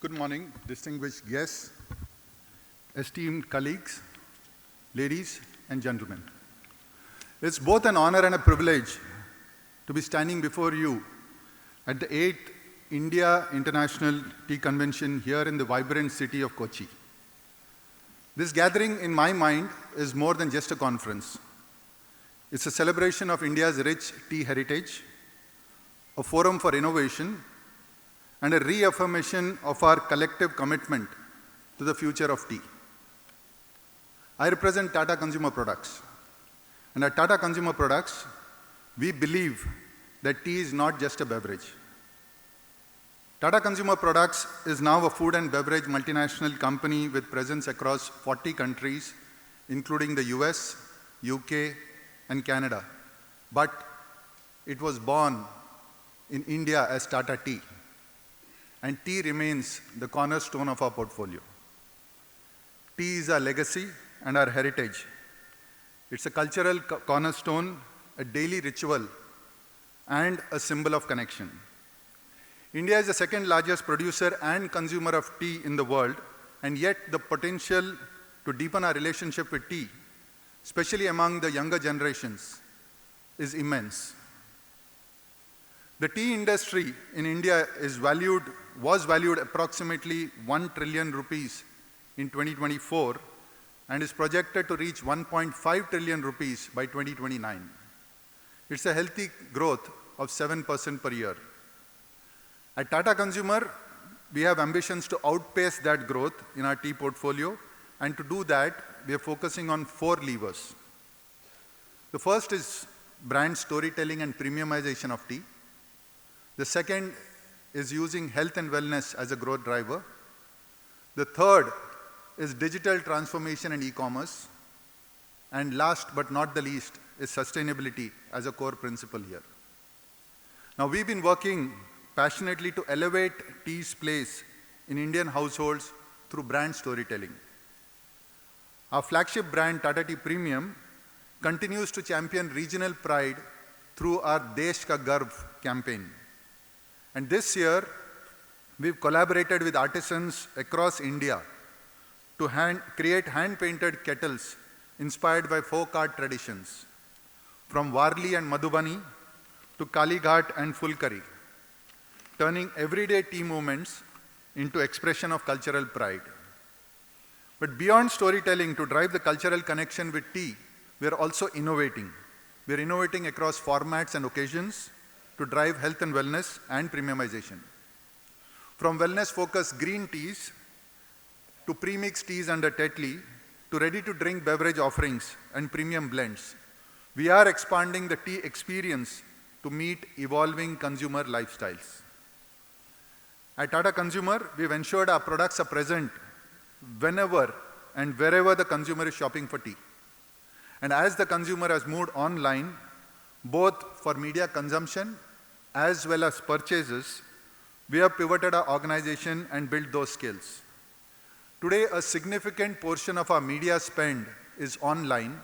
Good morning, distinguished guests, esteemed colleagues, ladies and gentlemen. It's both an honor and a privilege to be standing before you at the 8th India International Tea Convention here in the vibrant city of Kochi. This gathering, in my mind, is more than just a conference. It's a celebration of India's rich tea heritage, a forum for innovation, and a reaffirmation of our collective commitment to the future of tea. I represent Tata Consumer Products. And at Tata Consumer Products, we believe that tea is not just a beverage. Tata Consumer Products is now a food and beverage multinational company with presence across 40 countries, including the US, UK, and Canada. But it was born in India as Tata Tea. And tea remains the cornerstone of our portfolio. Tea is our legacy and our heritage. It's a cultural cornerstone, a daily ritual, and a symbol of connection. India is the second largest producer and consumer of tea in the world, and yet the potential to deepen our relationship with tea, especially among the younger generations, is immense. The tea industry in India was valued approximately 1 trillion rupees in 2024 and is projected to reach 1.5 trillion rupees by 2029. It's a healthy growth of 7% per year. At Tata Consumer, we have ambitions to outpace that growth in our tea portfolio, and to do that, we are focusing on 4 levers. The first is brand storytelling and premiumization of tea. The second is using health and wellness as a growth driver. The third is digital transformation and e-commerce. And last but not the least is sustainability as a core principle here. Now, we've been working passionately to elevate tea's place in Indian households through brand storytelling. Our flagship brand, Tata Tea Premium, continues to champion regional pride through our Desh Ka Garv campaign. And this year, we've collaborated with artisans across India to create hand-painted kettles inspired by folk art traditions, from Warli and Madhubani to Kalighat and Fulkari, turning everyday tea moments into expression of cultural pride. But beyond storytelling to drive the cultural connection with tea, we are also innovating. We are innovating across formats and occasions to drive health and wellness and premiumization. From wellness-focused green teas to premixed teas under Tetley to ready-to-drink beverage offerings and premium blends, we are expanding the tea experience to meet evolving consumer lifestyles. At Tata Consumer, we've ensured our products are present whenever and wherever the consumer is shopping for tea. And as the consumer has moved online, both for media consumption as well as purchases, we have pivoted our organization and built those skills. Today, a significant portion of our media spend is online,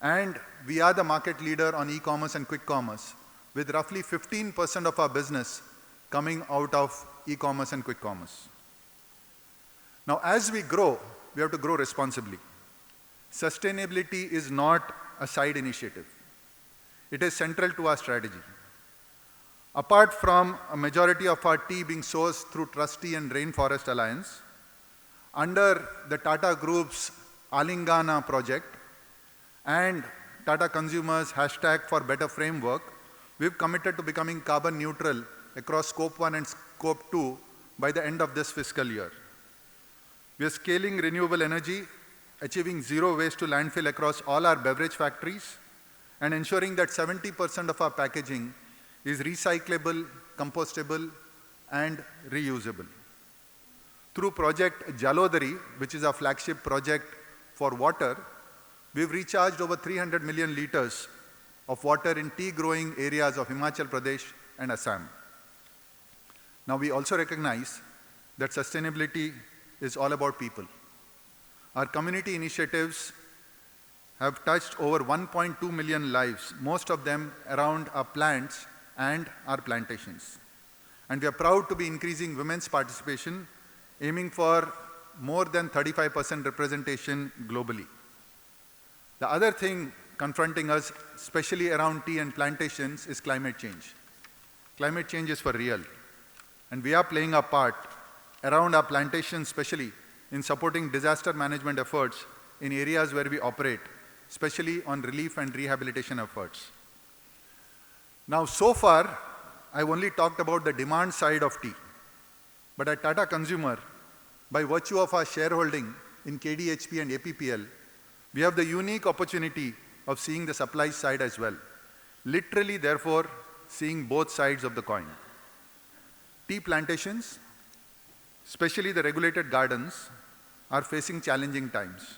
and we are the market leader on e-commerce and quick commerce, with roughly 15% of our business coming out of e-commerce and quick commerce. Now, as we grow, we have to grow responsibly. Sustainability is not a side initiative. It is central to our strategy. Apart from a majority of our tea being sourced through Trustee and Rainforest Alliance, under the Tata Group's Alingana project and Tata Consumer's #for-better framework, we've committed to becoming carbon neutral across Scope 1 and Scope 2 by the end of this fiscal year. We are scaling renewable energy, achieving zero waste to landfill across all our beverage factories, and ensuring that 70% of our packaging is recyclable, compostable, and reusable. Through Project Jalodhari, which is our flagship project for water, we've recharged over 300 million liters of water in tea-growing areas of Himachal Pradesh and Assam. Now, we also recognize that sustainability is all about people. Our community initiatives have touched over 1.2 million lives, most of them around our plants and our plantations. And we are proud to be increasing women's participation aiming for more than 35% representation globally. The other thing confronting us, especially around tea and plantations, is climate change. Climate change is for real, and we are playing our part around our plantations, especially in supporting disaster management efforts in areas where we operate, especially on relief and rehabilitation efforts. Now, so far, I've only talked about the demand side of tea. But at Tata Consumer, by virtue of our shareholding in KDHP and APPL, we have the unique opportunity of seeing the supply side as well. Literally, therefore, seeing both sides of the coin. Tea plantations, especially the regulated gardens, are facing challenging times.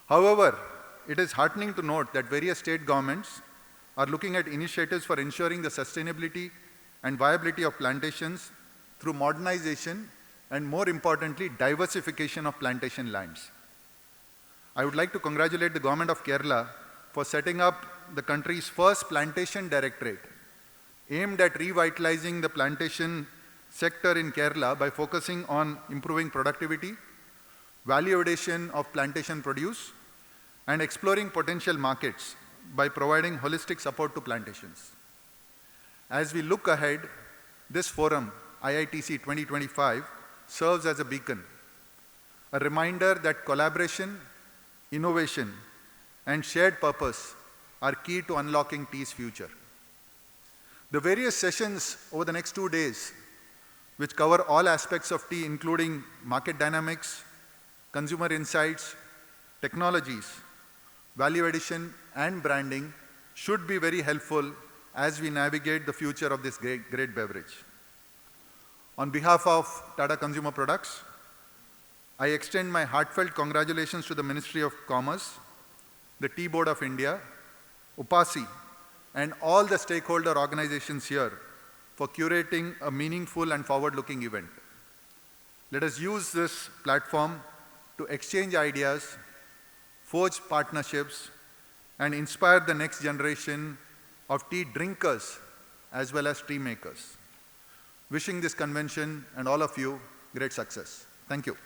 However, it is heartening to note that various state governments are looking at initiatives for ensuring the sustainability and viability of plantations through modernization and, more importantly, diversification of plantation lands. I would like to congratulate the government of Kerala for setting up the country's first plantation directorate aimed at revitalizing the plantation sector in Kerala by focusing on improving productivity, value addition of plantation produce, and exploring potential markets by providing holistic support to plantations. As we look ahead, this forum, IITC 2025, serves as a beacon, a reminder that collaboration, innovation, and shared purpose are key to unlocking tea's future. The various sessions over the next 2 days, which cover all aspects of tea, including market dynamics, consumer insights, technologies, value addition, and branding, should be very helpful as we navigate the future of this great beverage. On behalf of Tata Consumer Products, I extend my heartfelt congratulations to the Ministry of Commerce, the Tea Board of India, UPASI, and all the stakeholder organizations here for curating a meaningful and forward-looking event. Let us use this platform to exchange ideas, forge partnerships, and inspire the next generation of tea drinkers as well as tea makers. Wishing this convention and all of you great success. Thank you.